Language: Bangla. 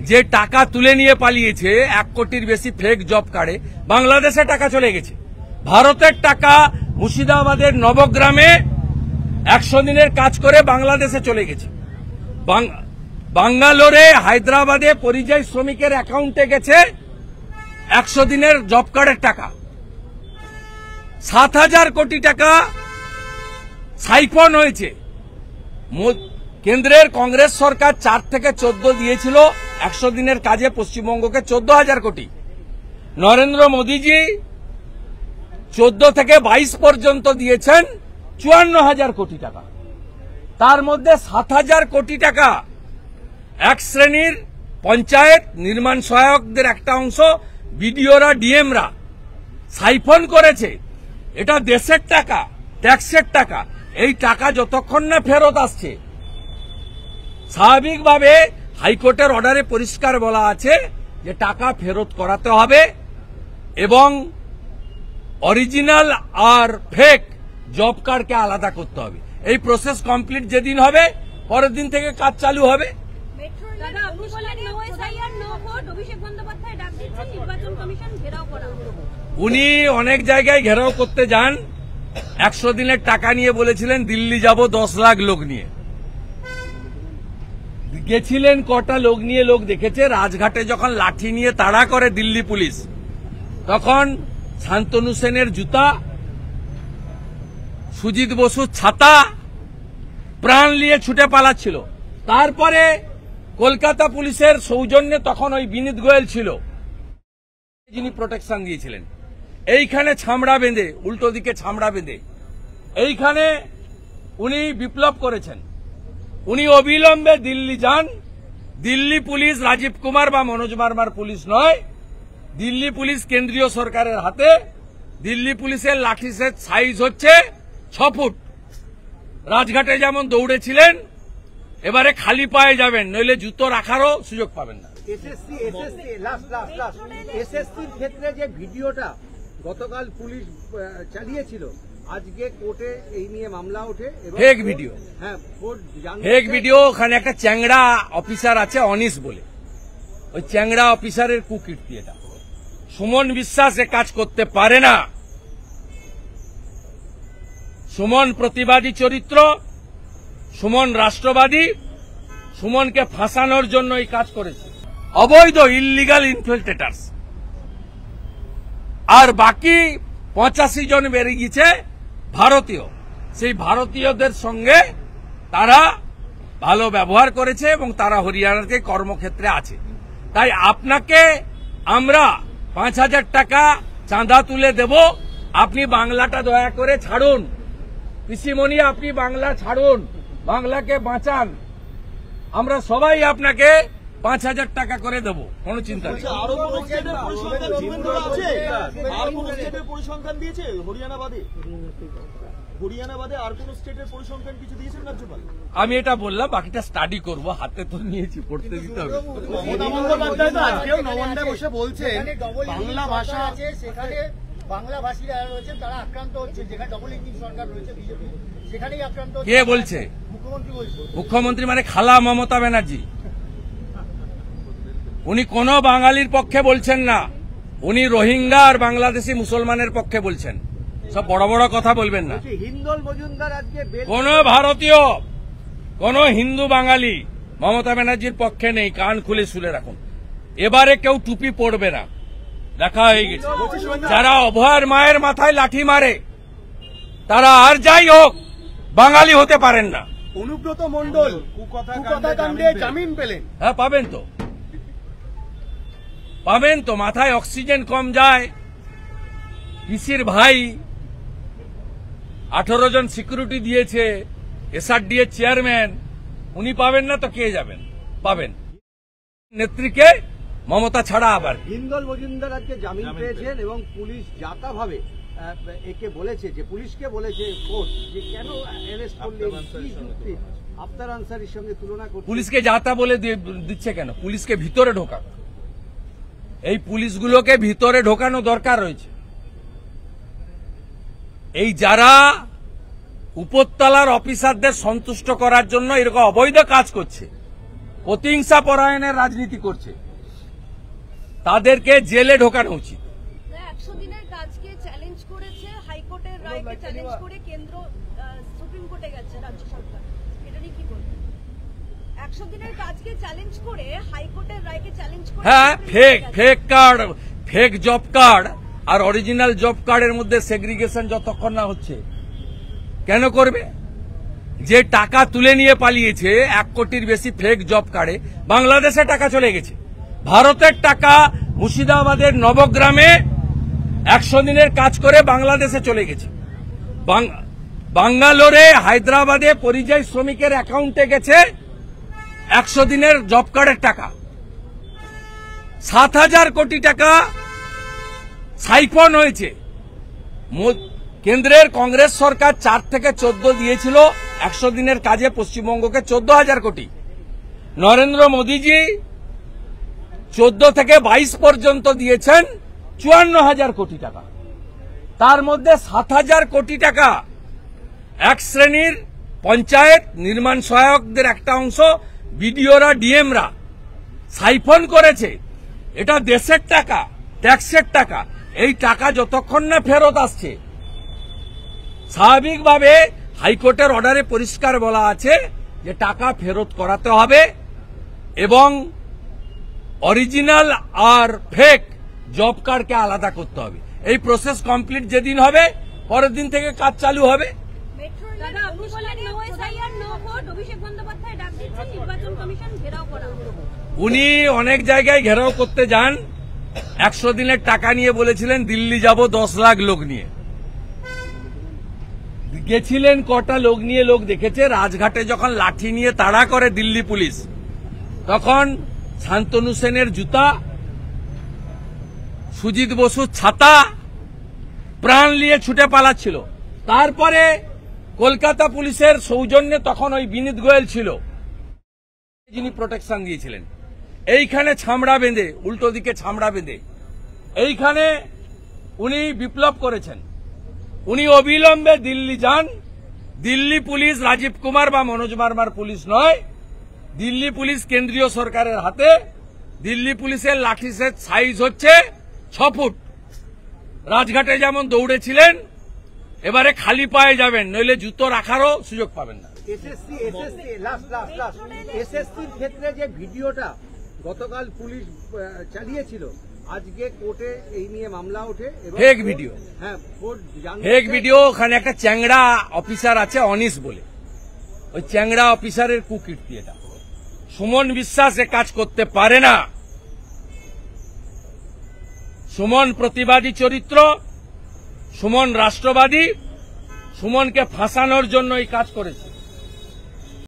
যে টাকা তুলে নিয়ে পালিয়েছে 1 কোটির বেশি ফেক জব কার্ডে বাংলাদেশে টাকা চলে গেছে। ভারতের টাকা মুর্শিদাবাদের নবগ্রামে 100 দিনের কাজ করে বাংলাদেশে চলে গেছে। বাঙ্গালোরে হায়দ্রাবাদে পরিযায়ী শ্রমিকের অ্যাকাউন্টে গেছে 100 দিনের জব কার্ডের টাকা। 7,000 কোটি টাকা সাইফন হয়েছে। কেন্দ্রের কংগ্রেস সরকার 4 থেকে 14 দিয়েছিল 100 দিনের কাজে পশ্চিমবঙ্গকে 14,000 কোটি। নরেন্দ্র মোদীজি 14 থেকে 22 পর্যন্ত দিয়েছেন 54,000 কোটি টাকা। তার মধ্যে 7,000 কোটি টাকা এক শ্রেণীর পঞ্চায়েত নির্মাণ সহায়কদের একটা অংশ বিডিওরা ডিএমরা সাইফন করেছে। এটা দেশের টাকা, ট্যাক্সের টাকা। এই টাকা যতক্ষণ না ফেরত আসছে, স্বাভাবিকভাবে হাইকোর্টের অর্ডারে পরিষ্কার বলা আছে যে টাকা ফেরত করাতে হবে এবং অরিজিনাল আর ফেক জব কার্ডকে আলাদা করতে হবে। এই প্রসেস কমপ্লিট যেদিন হবে পরের দিন থেকে কাজ চালু হবে। উনি অনেক জায়গায় ঘেরাও করতে যান। 100 দিনের টাকা নিয়ে বলেছিলেন দিল্লি যাব 10 লাখ লোক নিয়ে। গেছিলেন কটা লোক নিয়ে? লোক দেখেছে। রাজঘাটে যখন লাঠি নিয়ে তাড়া করে দিল্লি পুলিশ, তখন শান্তনু সেনের জুতা, সুজিত বসুর ছাতা, প্রাণ নিয়ে ছুটে পালাচ্ছিল। তারপরে কলকাতা পুলিশের সৌজন্যে তখন ওই বিনীত গোয়েল ছিল যিনি প্রোটেকশন দিয়েছিলেন। এইখানে ছামড়া বেঁধে, উল্টো দিকে ছামড়া বেঁধে এইখানে উনি বিপ্লব করেছেন। উনি অবিলম্বে দিল্লি যান। দিল্লি পুলিশ রাজীব কুমার বা মনোজ বার্মার পুলিশ নয়, দিল্লি পুলিশ কেন্দ্রীয় সরকারের হাতে। দিল্লি পুলিশের লাঠি সাইজ হচ্ছে 6 ফুট। রাজঘাটে যেমন দৌড়েছিলেন, এবারে খালি পায়ে যাবেন, নইলে জুতো রাখারও সুযোগ পাবেন না। এসএসসির ক্ষেত্রে যে ভিডিওটা গতকাল পুলিশ চালিয়েছিল, আজকে কোর্টে এই নিয়ে মামলা ওঠে। Fake video. হ্যাঁ, ফেক ভিডিও। ওখানে একটা চ্যাংড়া অফিসার আছে অনিশ বলে, ওই চ্যাংড়া অফিসারের কুকীর্তি এটা। সুমন বিশ্বাস এ কাজ করতে পারে না। সুমন প্রতিবাদী চরিত্র, সুমন রাষ্ট্রবাদী। সুমনকে ফাঁসানোর জন্য এই কাজ করেছে অবৈধ ইললিগাল ইনফিল্ট্রেটার্স। আর বাকি 85 জন বেরিয়ে গেছে ভারতীয়। সেই ভারতীয়দের সঙ্গে তারা ভালো ব্যবহার করেছে এবং তারা হরিয়ানাতে কর্মক্ষেত্রে আছে। তাই আপনাকে আমরা 5,000 টাকা চাঁদা তুলে দেব, আপনি বাংলাটা দয়া করে ছাড়ুন। পিসিমণি, আপনি বাংলা ছাড়ুন, বাংলাকে বাঁচান। আমরা সবাই আপনাকে 5,000 টাকা করে দেব, কোনো চিন্তা নেই। পরিসংখ্যান দিয়েছে হরিয়ানা বাদে আর কোন স্টেটের পরিসংখ্যান কিছু দিয়েছেন রাজ্যপাল? আমি এটা বললাম, বাকিটা স্টাডি করব। হাতে তো নিয়েছি, পড়তে দিতে হবে। মমতা বন্দ্যোপাধ্যায় তো আজকেও নবান্নে বসে বলছেন বাংলা ভাষা আছে, সেখানে বাংলাভাষীরা রয়েছেন, তারা আক্রান্ত হচ্ছে। যেখানে ডবল ইঞ্জিন সরকার রয়েছে বিজেপি, সেখানেই আক্রান্ত হচ্ছে। কে বলছে? মুখ্যমন্ত্রী বলছে। মুখ্যমন্ত্রী মানে খালা মমতা ব্যানার্জি। উনি কোন বাঙালির পক্ষে বলছেন না, উনি রোহিঙ্গা আর বাংলাদেশি মুসলমানের পক্ষে বলছেন। সব বড় বড় কথা বলবেন না। হিন্দল মজুমদার আজকে কোন ভারতীয়, কোন হিন্দু বাঙালি মমতা ব্যানার্জির পক্ষে নেই। কান খুলে শুনে রাখুন। এবারে কেউ টুপি পড়বে না, দেখা হয়ে গেছে। যারা অভয়ের মায়ের মাথায় লাঠি মারে তারা আর যাই হোক বাঙালি হতে পারেন না। অনুব্রত মণ্ডল কুকথাকাণ্ডে জামিন পেলেন। হ্যাঁ, পাবেন তো, পাবেন তো। মাথায় অক্সিজেন কম যায়। পিসির ভাই 18 জন সিকিউরিটি দিয়েছে, এসআরডি এর চেয়ারম্যান। উনি পাবেন না তো কে যাবেন? পাবেন। নেত্রীকে মমতা ছাড়া আবার। হিন্দল মজুমদার আজকে জামিন পেয়েছেন এবং পুলিশ জাতাভাবে একে বলেছে, যে পুলিশকে বলেছে কোর্ট, যে কেন অ্যারেস্ট করলেন, কি যুক্তি আফতার আনসারির সঙ্গে তুলনা করছে। পুলিশকে যাতা বলে দিচ্ছে কেন? পুলিশকে ভিতরে ঢোকা, এই পুলিশগুলোকে ভিতরে ঢোকানো দরকার রয়েছে। এই যারা উপরতলার অফিসারদের সন্তুষ্ট করার জন্য এরকম অবৈধ কাজ করছে, প্রতিহিংসা পরায়ণের রাজনীতি করছে তাদেরকে জেলে ঢোকানো উচিত। 100 দিনের কাজকে চ্যালেঞ্জ করেছে, হাইকোর্টের রায়কে চ্যালেঞ্জ করে কেন্দ্র সুপ্রিম কোর্টে গেছে রাজ্য সরকার, এটা নিয়ে কি বলবেন? 100 দিনের কাজকে চ্যালেঞ্জ করে হাইকোর্টের রায়কে চ্যালেঞ্জ করে হ্যাঁ, fake card, fake job card আর অরিজিনাল জব কার্ডের মধ্যে সেগ্রিগেশন যতক্ষণ না হচ্ছে কেন করবে? যে টাকা তুলে নিয়ে পালিয়েছে 1 কোটির বেশি ফেক জব কার্ডে, বাংলাদেশে টাকা চলে গেছে। ভারতের টাকা মুর্শিদাবাদের নবগ্রামে 100 দিনের কাজ করে বাংলাদেশে চলে গেছে। বাঙ্গালোরে, হায়দ্রাবাদে পরিযায়ী শ্রমিকের অ্যাকাউন্টে গেছে 100 দিনের জব কার্ডের টাকা। 7,000 কোটি টাকা সাইফন হয়েছে। কেন্দ্রের কংগ্রেস সরকার 4 থেকে 14 দিয়েছিল 100 দিনের কাজে পশ্চিমবঙ্গকে 14,000 কোটি। নরেন্দ্র মোদীজি 14 থেকে 22 পর্যন্ত দিয়েছেন 54,000 কোটি টাকা। তার মধ্যে 7,000 কোটি টাকা এক শ্রেণীর পঞ্চায়েত নির্মাণ সহায়কদের একটা অংশ বিডিওরা, ডিএমরা সাইফন করেছে। এটা দেশের টাকা, ট্যাক্সের টাকা। এই টাকা যতক্ষণ না ফেরত আসছে, স্বাভাবিকভাবে হাইকোর্টের অর্ডারে পরিষ্কার বলা আছে যে টাকা ফেরত করাতে হবে এবং অরিজিনাল আর ফেক জব কার্ডকে আলাদা করতে হবে। এই প্রসেস কমপ্লিট যেদিন হবে পরের দিন থেকে কাজ চালু হবে। দাদা, আপনি বলেন no SIR no vote, Abhishek Bandyopadhyay ডাক দিচ্ছেন নির্বাচন কমিশন ঘেরাও করা হবে। উনি অনেক জায়গায় ঘেরাও করতে যান। 100 দিনের টাকা নিয়ে বলেছিলেন দিল্লি যাব 10 লাখ লোক নিয়ে। গেছিলেন কটা লোক নিয়ে? লোক দেখেছে রাজঘাটে যখন লাঠি নিয়ে তাড়া করে দিল্লি পুলিশ, তখন শান্তনু সেনের জুতা, সুজিত বসুর ছাতা, প্রাণ নিয়ে ছুটে পালাচ্ছিল। তারপরে কলকাতা পুলিশের সৌজন্যে তখন ওই বিনীত গোয়েল ছিল যিনি প্রোটেকশন দিয়েছিলেন। এইখানে ছামড়া বেঁধে, উল্টো দিকে ছামড়া বেঁধে এইখানে উনি বিপ্লব করেছেন। উনি অবিলম্বে দিল্লি যান। দিল্লি পুলিশ রাজীব কুমার বা মনোজ বার্মার পুলিশ নয়, দিল্লি পুলিশ কেন্দ্রীয় সরকারের হাতে। দিল্লি পুলিশের লাঠিসের সাইজ হচ্ছে 6 ফুট। রাজঘাটে যেমন দৌড়েছিলেন, এবারে খালি পায়ে যাবেন, নইলে জুতো রাখারও সুযোগ পাবেন না। এসএসসির ক্ষেত্রে যে ভিডিওটা গতকাল পুলিশ চালিয়েছিল, আজকে কোর্টে এই নিয়ে মামলা ওঠে। ফেক ভিডিও, হ্যাঁ, ফেক ভিডিও। ওখানে একটা চ্যাংড়া অফিসার আছে অনিশ বলে, ওই চ্যাংড়া অফিসারের কুকীর্তি এটা। সুমন বিশ্বাস এ কাজ করতে পারে না। সুমন প্রতিবাদী চরিত্র, সুমন রাষ্ট্রবাদী, সুমনকে ফাঁসানোর জন্য এই কাজ করেছে।